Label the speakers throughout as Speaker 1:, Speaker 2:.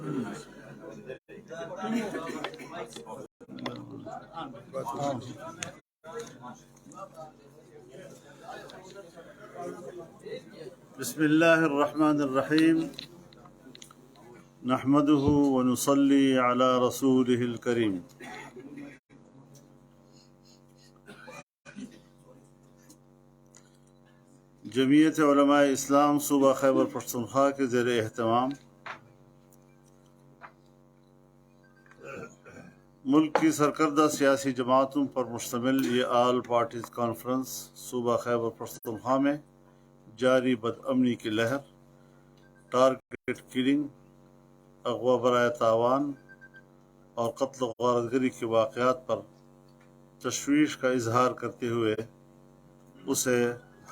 Speaker 1: بسم اللہ الرحمن الرحیم نحمده ونصلی علی رسوله الکریم۔ جمعیت علماء اسلام صوبہ خیبر پختونخوا کے زیر اہتمام ملک کی سرکردہ سیاسی جماعتوں پر مشتمل یہ آل پارٹیز کانفرنس صوبہ خیبر پختونخوا میں جاری بدامنی کی لہر، ٹارگٹ کلنگ، اغوا برائے تاوان اور قتل و غارت گری کے واقعات پر تشویش کا اظہار کرتے ہوئے اسے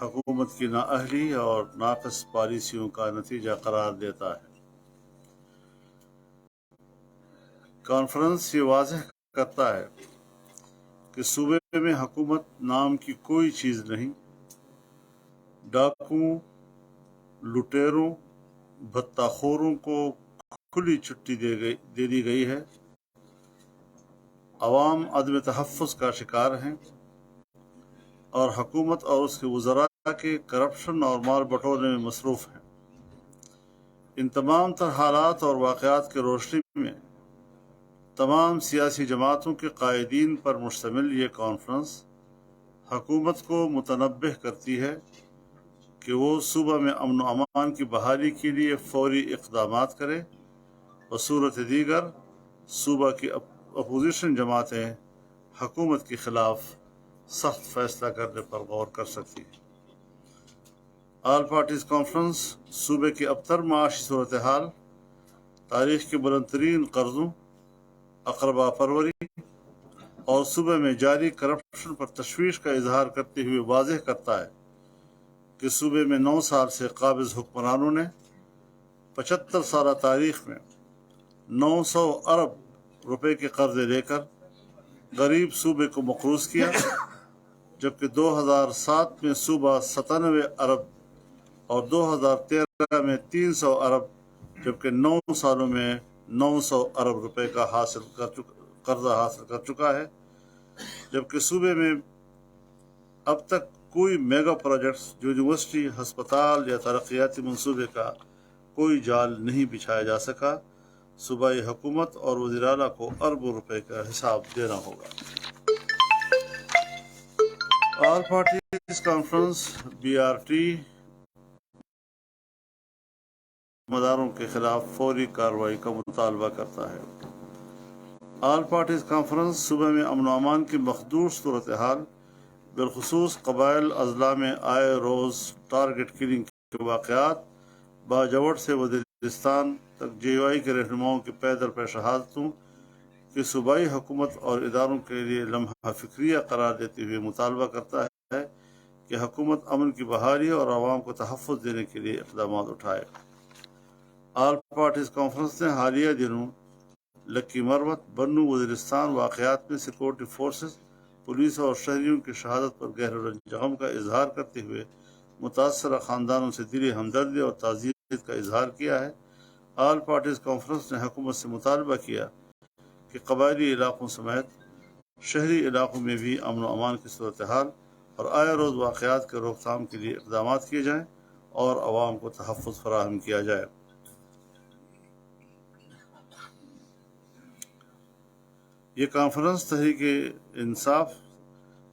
Speaker 1: حکومت کی نااہلی اور ناقص پالیسیوں کا نتیجہ قرار دیتا ہے۔ کانفرنس یہ واضح کرتا ہے کہ صوبے میں حکومت نام کی کوئی چیز نہیں، ڈاکوؤں، لٹیروں، بھتہ خوروں کو کھلی چھٹی دے دی گئی ہے، عوام عدم تحفظ کا شکار ہیں اور حکومت اور اس کے وزراء کے کرپشن اور مال بٹورے میں مصروف ہیں۔ ان تمام تر حالات اور واقعات کی روشنی میں تمام سیاسی جماعتوں کے قائدین پر مشتمل یہ کانفرنس حکومت کو متنبہ کرتی ہے کہ وہ صوبہ میں امن و امان کی بحالی کے لیے فوری اقدامات کرے، بصورت دیگر صوبہ کی اپوزیشن جماعتیں حکومت کے خلاف سخت فیصلہ کرنے پر غور کر سکتی ہیں۔ آل پارٹیز کانفرنس صوبے کی ابتر معاشی صورتحال، تاریخ کے بلند ترین قرضوں، اقربا پروری اور صوبے میں جاری کرپشن پر تشویش کا اظہار کرتے ہوئے واضح کرتا ہے کہ صوبے میں 9 سال سے قابض حکمرانوں نے 75 سالہ تاریخ میں 900 ارب روپے کے قرضے لے کر غریب صوبے کو مقروض کیا، جبکہ 2007 میں صوبہ 97 ارب اور 2013 میں 300 ارب، جبکہ 9 سالوں میں 900 ارب روپے کا قرضہ حاصل کر چکا ہے، جبکہ صوبے میں اب تک کوئی میگا پروجیکٹس جو یونیورسٹی، ہسپتال یا ترقیاتی منصوبے کا کوئی جال نہیں بچھایا جا سکا۔ صوبائی حکومت اور وزیر اعلیٰ کو اربوں روپے کا حساب دینا ہوگا۔ آل پارٹیز کانفرنس BRT مداروں کے خلاف فوری کارروائی کا مطالبہ کرتا ہے۔ آل پارٹیز کانفرنس صوبے میں امن و امان کی مخدوش صورتحال، بالخصوص قبائل اضلاع میں آئے روز ٹارگٹ کلنگ کے واقعات، باجوڑ سے وزیرستان تک JOI کے رہنماؤں کی پیدل پیش شہادتوں کی صوبائی حکومت اور اداروں کے لیے لمحہ فکریہ قرار دیتے ہوئے مطالبہ کرتا ہے کہ حکومت امن کی بحالی اور عوام کو تحفظ دینے کے لیے اقدامات اٹھائے۔ آل پارٹیز کانفرنس نے حالیہ دنوں لکی مروت، بنو، وزیرستان واقعات میں سیکورٹی فورسز، پولیس اور شہریوں کی شہادت پر گہرے رنج غم کا اظہار کرتے ہوئے متاثرہ خاندانوں سے دلی ہمدردی اور تعزیت کا اظہار کیا ہے۔ آل پارٹیز کانفرنس نے حکومت سے مطالبہ کیا کہ قبائلی علاقوں سمیت شہری علاقوں میں بھی امن و امان کی صورتحال اور آئے روز واقعات کے روک تھام کے لیے اقدامات کیے جائیں اور عوام کو تحفظ فراہم کیا جائے۔ یہ کانفرنس تحریک انصاف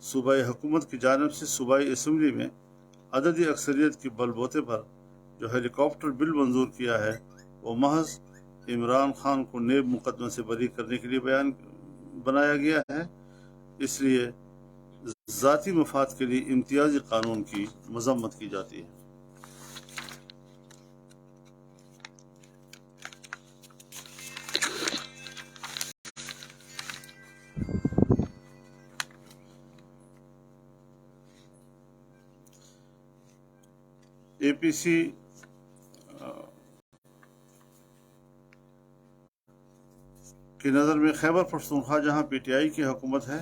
Speaker 1: صوبائی حکومت کی جانب سے صوبائی اسمبلی میں عددی اکثریت کی بل بوتے پر جو ہیلی کاپٹر بل منظور کیا ہے، وہ محض عمران خان کو نیب مقدمے سے بری کرنے کے لیے بنایا گیا ہے، اس لیے ذاتی مفاد کے لیے امتیازی قانون کی مذمت کی جاتی ہے۔ APC کی نظر میں خیبر پختونخوا جہاں PTI کی حکومت ہے،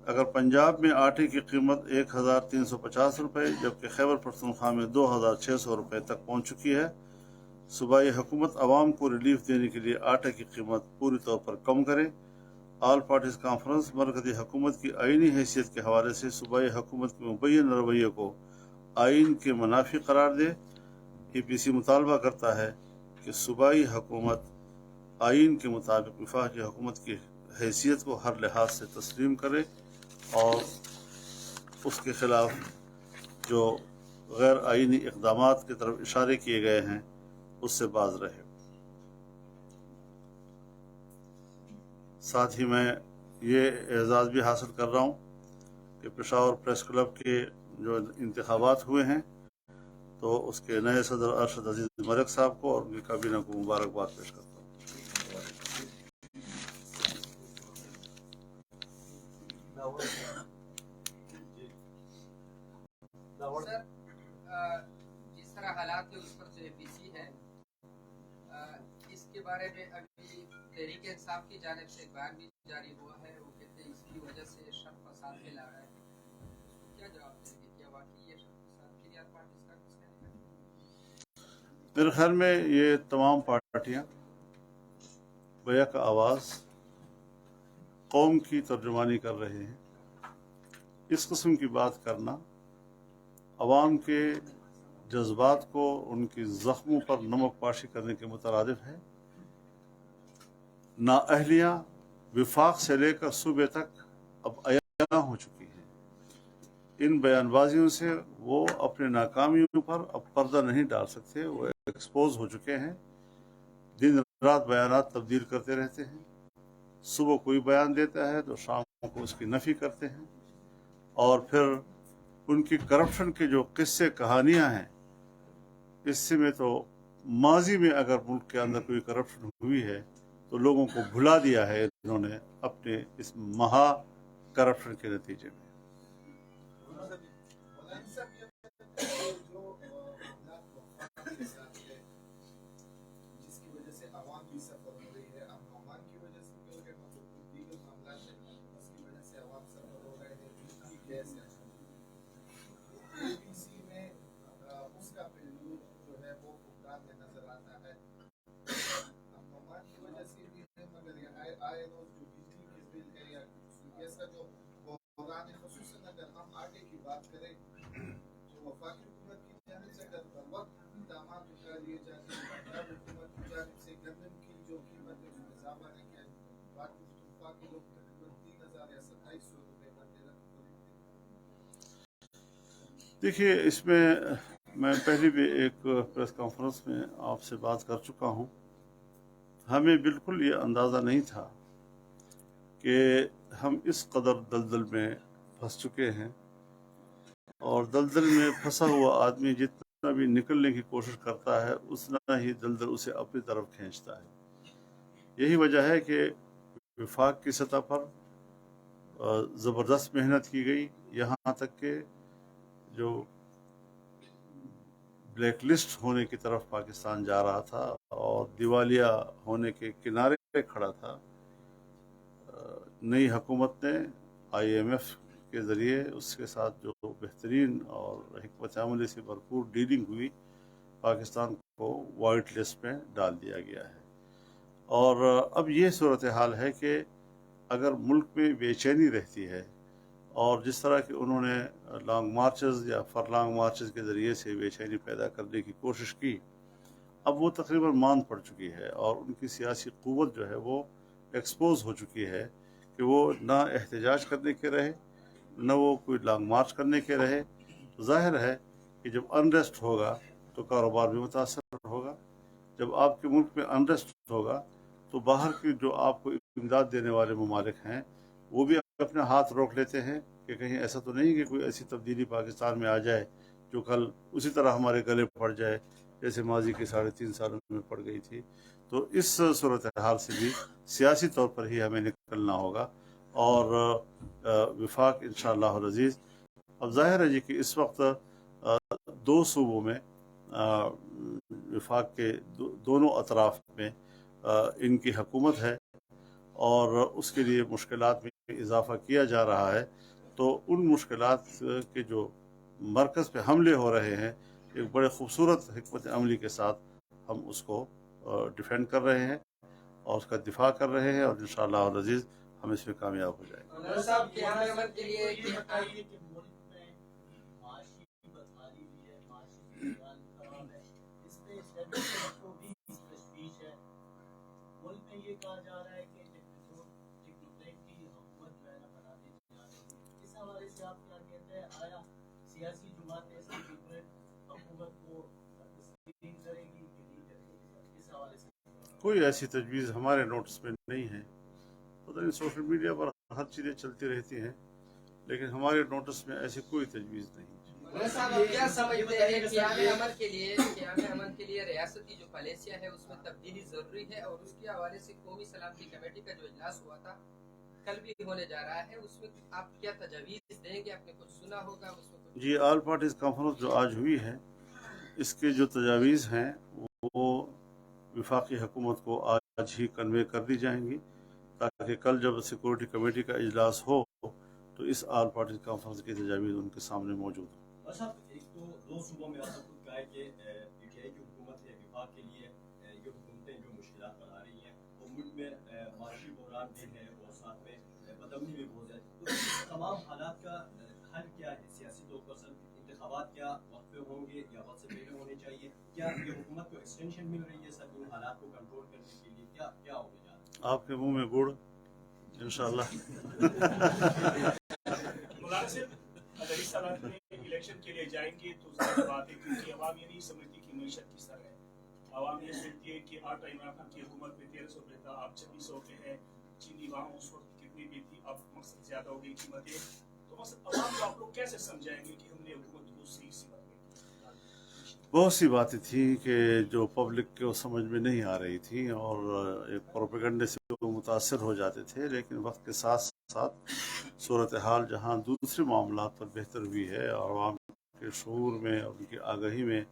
Speaker 1: اگر پنجاب میں آٹے کی قیمت 1350 روپے جبکہ خیبر پختونخوا میں 2600 روپے تک پہنچ چکی ہے، सूबाई हुकूमत आवाम को रिलीफ देने के लिए आटे की कीमत पूरी तौर पर कम करे। ऑल पार्टीज कॉन्फ्रेंस मरकज़ी हुकूमत की आइनी हैसियत के हवाले से सूबाई हुकूमत के मुबैन रवैये को आइन के मुनाफी करार दे। APC मुतालबा करता है कि सूबाई हुकूमत आइन के मुताबिक वफाकी हुकूमत की हैसियत को हर लिहाज से तस्लीम करे और उसके खिलाफ जो गैर आइनी इक़दामात की तरफ इशारे किए गए हैं उससे बाज रहे। साथ ही मैं ये एजाज़ भी हासिल कर रहा हूँ कि पेशावर प्रेस क्लब के जो इंतखाबात हुए हैं तो उसके नए सदर अरशद अजीज़ मलिक साहब को और उनकी काबीना को मुबारकबाद पेश करता हूँ।
Speaker 2: सर, जिस तरह हालात है उस पर जो APC है, इसके बारे में अभी तहरीक इंसाफ की जानिब से एक बयान भी जारी हुआ है। वो कहते हैं इसकी वजह से शर फसाद फैला रहा है। उसको क्या जवाब देंगे? क्या वाकई ये शर फसाद के लिए पार्टी का कुछ कहने का?
Speaker 1: मेरे ख्याल में ये तमाम पार्टियां बैक आवाज़ कौम की तर्जुमानी कर रहे हैं। इस किस्म की बात करना अवाम के जज्बात को उनकी ज़ख्मों पर नमक पाशी करने के मुतरादिफ है। नाअहलियाँ विफाक से लेकर सूबे तक अब अयाना हो चुकी है। इन बयानबाजियों से वो अपने नाकामियों पर अब पर्दा नहीं डाल सकते। वो एक्सपोज हो चुके हैं। दिन रात बयानात तब्दील करते रहते हैं। सुबह कोई बयान देता है तो शाम को उसकी नफ़ी करते हैं और फिर उनकी करप्शन के जो किस्से कहानियां हैं, इससे में तो माजी में अगर मुल्क के अंदर कोई करप्शन हुई है तो लोगों को भुला दिया है इन्होंने अपने इस महा करप्शन के नतीजे में। देखिए, इसमें मैं पहले भी एक प्रेस कॉन्फ्रेंस में आपसे बात कर चुका हूं। हमें बिल्कुल ये अंदाज़ा नहीं था कि हम इस कदर दलदल में फंस चुके हैं और दलदल में फंसा हुआ आदमी जितना भी निकलने की कोशिश करता है उतना ही दलदल उसे अपनी तरफ खींचता है। यही वजह है कि विफाक की सतह पर ज़बरदस्त मेहनत की गई, यहाँ तक कि जो ब्लैक लिस्ट होने की तरफ पाकिस्तान जा रहा था और दिवालिया होने के किनारे पे खड़ा था। नई हुकूमत ने IMF के ज़रिए उसके साथ जो बेहतरीन और हिकमत अमली से भरपूर डीलिंग हुई, पाकिस्तान को वाइट लिस्ट में डाल दिया गया है। और अब ये सूरत हाल है कि अगर मुल्क में बेचैनी रहती है और जिस तरह के उन्होंने लॉन्ग मार्चेस या फरलॉन्ग मार्चेस के ज़रिए से बेचैनी पैदा करने की कोशिश की, अब वो तकरीबन मान पड़ चुकी है और उनकी सियासी क़ुव्वत जो है वो एक्सपोज हो चुकी है कि वो ना एहतजाज करने के रहे, न वो कोई लॉन्ग मार्च करने के रहे। ज़ाहिर है कि जब अनरेस्ट होगा तो कारोबार भी मुतासर होगा। जब आपके मुल्क में अनरेस्ट होगा तो बाहर की जो आपको इमदाद देने वाले ममालिक हैं वो भी अपने हाथ रोक लेते हैं कि कहीं ऐसा तो नहीं कि कोई ऐसी तब्दीली पाकिस्तान में आ जाए जो कल उसी तरह हमारे गले पड़ जाए जैसे माजी के 3.5 सालों में पड़ गई थी। तो इस सूरत हाल से भी सियासी तौर पर ही हमें निकलना होगा और विफाक इंशाअल्लाह अज़ीज़। अब ज़ाहिर है जी कि इस वक्त दो सूबों में विफाक के दोनों अतराफ में इनकी हुकूमत है और उसके लिए मुश्किलात में इजाफ़ा किया जा रहा है। तो उन मुश्किलात के जो मरकज़ पे हमले हो रहे हैं एक बड़े खूबसूरत हिकमत अमली के साथ हम उसको डिफेंड कर रहे हैं और उसका दिफा कर रहे हैं, और इंशाअल्लाह और अजीज हम इसमें कामयाब हो जाएंगे।
Speaker 2: मौलाना साहब क़याम अमन के लिए
Speaker 3: कहा जा रहा है कि की हुकूमत जो है ना बना दी जा रही है, इस हवाले से आप क्या कहते हैं? आया सियासी जमातें हुकूमत को तस्लीम करेगी कि नहीं करेगी? इस हवाले से
Speaker 1: कोई ऐसी तजवीज़ हमारे नोटिस में नहीं है। पता नहीं सोशल मीडिया पर हर चीज़ें चलती रहती हैं, लेकिन हमारे नोटिस में ऐसी कोई तजवीज़ नहीं।
Speaker 2: साहब आप क्या समझते हैं क़याम अमन के लिए रियासती जो पॉलिसियाँ है उसमें तब्दीली जरूरी है, और उसके हवाले से कौमी सलामती कमेटी का जो इजलास हुआ था कल भी होने जा रहा है, उसमें आप क्या तजवीज़ देंगे? आपने कुछ सुना होगा उसमें?
Speaker 1: जी, ऑल पार्टीज कॉन्फ्रेंस जो आज हुई है, इसके जो तजावीज़ हैं वो वफाकी हुकूमत को आज ही कन्वे कर दी जाएंगी, ताकि कल जब सिक्योरिटी कमेटी का इजलास हो तो इस ऑल पार्टीज कॉन्फ्रेंस की तजावीज़ उनके सामने मौजूद हो।
Speaker 3: एक तो दो सूबों में आपने खुद कहा है कि पीटीआई की हुकूमत है, विफाक के लिए ये हुकूमतें जो मुश्किलात बना रही हैं, और मुल्क में माशी बहरान भी है और साथ में बदमनी भी बहुत है, तो इस तमाम हालात का हल क्या है सियासी तौर पर? सर, इंतखाबात क्या वक्त पे होंगे या वक्त से पहले होने चाहिए? क्या ये हुकूमत को एक्सटेंशन मिल रही है सर इन हालात को कंट्रोल करने के लिए? क्या होने जा रहा है?
Speaker 1: आपके मुंह में गुड़ इंशाअल्लाह।
Speaker 4: अगर इस हालात में इलेक्शन के लिए जाएंगे तो ज़्यादा बात है, क्योंकि अवाम ये नहीं समझती कि मईशत किस तरह है। अवाम ये सोचती है कि आटा इमरान खान की हुकूमत में 1300 रुपये था, अब 2600 पे है। चीनी वहाँ उस वक्त कितनी भी थी, अब मकसद ज़्यादा हो गई कीमतें। तो मकसद अवाम को आप लोग कैसे समझाएंगे कि हमने हुकूमत को सही सी बात की?
Speaker 1: बहुत सी बातें थी कि जो पब्लिक को समझ में नहीं आ रही थी, और एक प्रोपेगेंडे से वो मुतासर हो जाते थे, लेकिन वक्त के साथ साथ सूरत हाल जहाँ दूसरे मामलात पर बेहतर हुई है और आवाम के शऊर में और उनकी आगाही में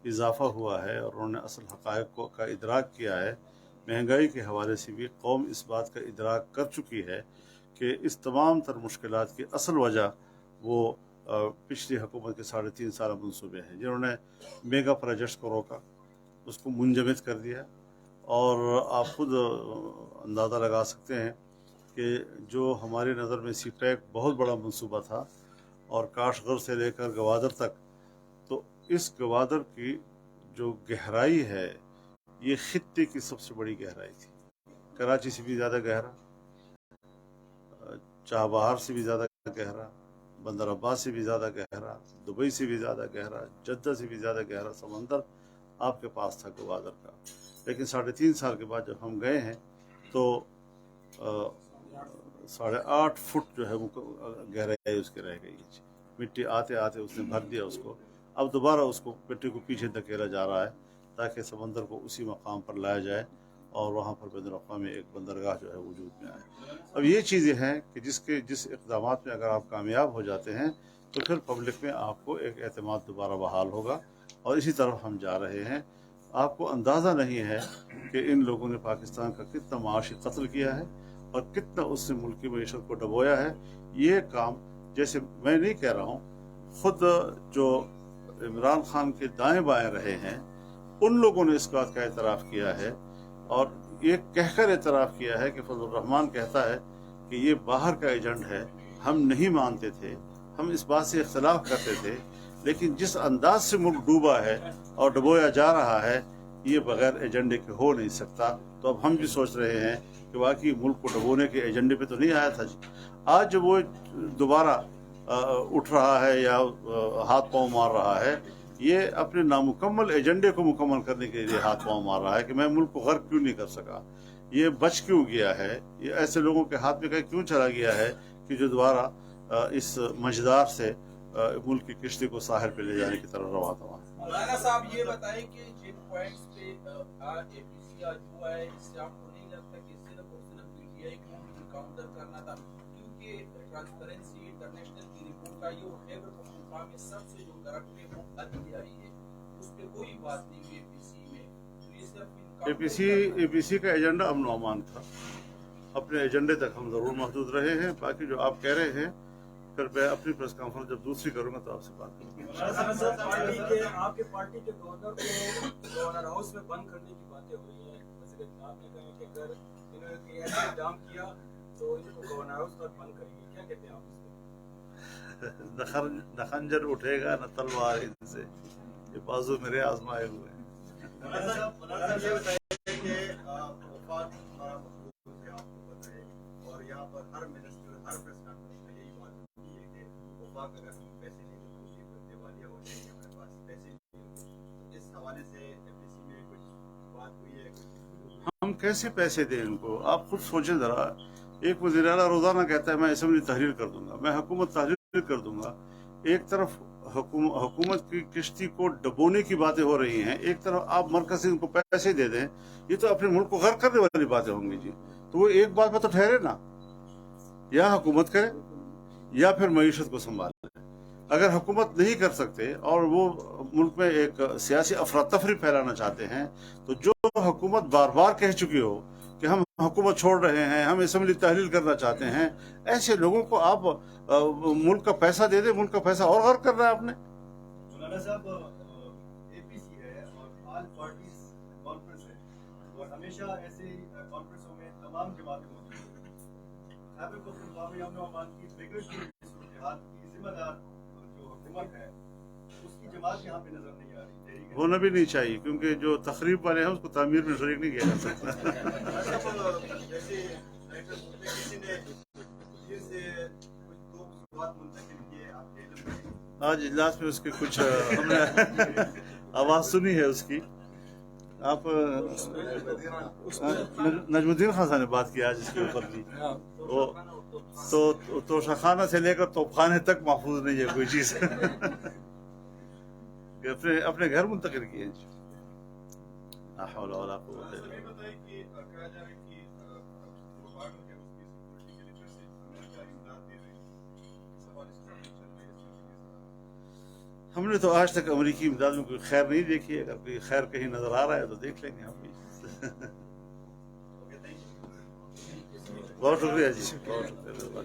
Speaker 1: इजाफा हुआ है, और उन्होंने असल हक़ाइक़ का इदराक किया है। महंगाई के हवाले से भी कौम इस बात का इदराक कर चुकी है कि इस तमाम तर मुश्किलात की असल वजह वो पिछली हुकूमत के 3.5 साल मनसूबे हैं, जिन्होंने मेगा प्रोजेक्ट्स को रोका, उसको मुंजमद कर दिया। और आप खुद अंदाज़ा लगा सकते हैं कि जो हमारी नज़र में सी पैक बहुत बड़ा मनसूबा था, और काशगर से लेकर गवादर तक, तो इस गवादर की जो गहराई है ये खित्ते की सबसे बड़ी गहराई थी। कराची से भी ज़्यादा गहरा, चाबहार से भी ज़्यादा गहरा, बंदर अब्बास से भी ज़्यादा गहरा, दुबई से भी ज़्यादा गहरा, जद्दा से भी ज़्यादा गहरा समंदर आपके पास था गवादर का। लेकिन 3.5 साल के बाद जब हम गए हैं तो 8.5 फुट जो है वो गहराई उसकी रह गई है। मिट्टी आते आते उसने भर दिया उसको, अब दोबारा उसको मिट्टी को पीछे धकेला जा रहा है ताकि समंदर को उसी मकाम पर लाया जाए और वहाँ पर बैनुल-अक़वामी एक बंदरगाह जो है वजूद में आए। अब ये चीज़ें हैं कि जिस इक़दामात में अगर आप कामयाब हो जाते हैं तो फिर पब्लिक में आपको एक एतमाद दोबारा बहाल होगा, और इसी तरफ हम जा रहे हैं। आपको अंदाज़ा नहीं है कि इन लोगों ने पाकिस्तान का कितना माशी कत्ल किया है और कितना उससे मुल्क की मईशत को डबोया है। ये काम, जैसे मैं नहीं कह रहा हूँ, खुद जो इमरान खान के दाएं बाएं रहे हैं उन लोगों ने इस बात का एतराफ़ किया है, और ये कहकर एतराफ़ किया है कि फजल रहमान कहता है कि ये बाहर का एजेंट है, हम नहीं मानते थे, हम इस बात से इख्तलाफ करते थे, लेकिन जिस अंदाज से मुल्क डूबा है और डुबोया जा रहा है ये बगैर एजेंडे के हो नहीं सकता। तो अब हम भी सोच रहे हैं कि वाकई मुल्क को डुबोने के एजेंडे पे तो नहीं आया था जी। आज जब वो दोबारा उठ रहा है या हाथ पांव मार रहा है, ये अपने नामुकम्मल एजेंडे को मुकम्मल करने के लिए हाथ पांव मार रहा है कि मैं मुल्क को गर्क क्यों नहीं कर सका, ये बच क्यों गया है, ये ऐसे लोगों के हाथ में कहीं क्यों चला गया है कि जो दोबारा इस मझदार से मुल्क की किश्ती को साहिल पे ले जाने की तरफ रवा था।
Speaker 5: मौलाना साहब ये बताएं कि जिन पॉइंट्स पे एपीसी आज हुआ है, इससे आपको नहीं लगता कि सिर्फ और सिर्फ पीटीआई को काउंटर करना था? क्योंकि ट्रांसपेरेंसी इंटरनेशनल की रिपोर्ट आई है और खैबर पख्तूनख्वा में सबसे जो करप्ट है वो आई है, उस पे कोई बात नहीं हुई एपीसी में। तो ये सिर्फ
Speaker 1: एपीसी का एजेंडा अमन अमान था, अपने एजेंडे तक हम जरूर महदूद रहे हैं। बाकी जो आप कह रहे हैं फिर मैं अपनी प्रेस कॉन्फ्रेंस जब दूसरी करूंगा तो आपसे बात करूंगा।
Speaker 3: आपके पार्टी के गवर्नर को गवर्नर हाउस में बंद करने की बातें हो रही हैं। आपने कहा कि अगर इन्होंने ऐसा इंतजाम किया तो इनको गवर्नर हाउस तक बंद करेंगे, क्या कहते हैं आप इसको?
Speaker 1: न खंजर उठेगा न तलवार इनसे, ये बाजू मेरे आजमाए हुए हैं।
Speaker 3: ये बताइए कि वफाक हमारा मखलूक है, आपको पता है, और यहाँ पर हर मिनिस्टर हर प्रेस कॉन्फ्रेंस में यही बात होती है कि वफाक अगर हम पैसे नहीं देंगे तो दिवालिया हो जाएगी, हमारे पास पैसे नहीं होंगे। इस हवाले से एमपीसी में कुछ बात हुई है?
Speaker 1: हम कैसे पैसे दें इनको? आप खुद सोचें जरा। एक वज़ीर आला रोजाना कहता है मैं असेंबली तहरीर कर दूंगा, मैं हुकूमत तहरीर कर दूंगा। एक तरफ हुकूमत की किश्ती को डबोने की बातें हो रही हैं, एक तरफ आप मरकज से इनको पैसे दे दें, ये तो अपने मुल्क को गर्क करने वाली बातें होंगी जी। तो वो एक बात पर तो ठहरे ना, या हुकूमत करे या फिर मईशत को संभाले। अगर हुकूमत नहीं कर सकते और वो मुल्क में एक सियासी अफरा तफरी फैलाना चाहते हैं, तो जो हुकूमत बार बार कह चुकी हो कि हम हुकूमत छोड़ रहे हैं, हम असेंबली तहलील करना चाहते हैं, ऐसे लोगों को आप मुल्क का पैसा दे दे, मुल्क का पैसा और गर्क कर रहा है आपने।
Speaker 3: मौलाना साहब, एपीसी है और ऑल पार्टीज कॉन्फ्रेंस है और हमेशा ऐसे कॉन्फ्रेंसों में तमाम जमातें होती हैं। खैबर पख्तूनख्वा में अमन अमान की बिगड़ती सूरत की जिम्मेदार जो हुकूमत है उसकी जमात यहाँ पे नजर नहीं आ रही।
Speaker 1: होना भी नहीं चाहिए, क्योंकि जो तकरीब वाले हैं उसको तामीर में शरीक नहीं किया जा सकता।
Speaker 3: जैसे किसी ने से कुछ दो बात मुंतकिल किए आपके इल्म में?
Speaker 1: आज इजलास में उसके कुछ हमने आवाज़ सुनी है उसकी। आप नजमुद्दीन खान साहब ने बात की आज इसके ऊपर की। वो तो तोशाखाना से लेकर तोपखाने तक महफूज नहीं है कोई चीज़। अपने घर मुंतकिल किए। हमने तो आज तक अमरीकी इमदाद में कोई खैर नहीं देखी है। अगर कोई खैर कहीं नजर आ रहा है तो देख लेंगे हम भी। बहुत शुक्रिया जी, बहुत शुक्रिया।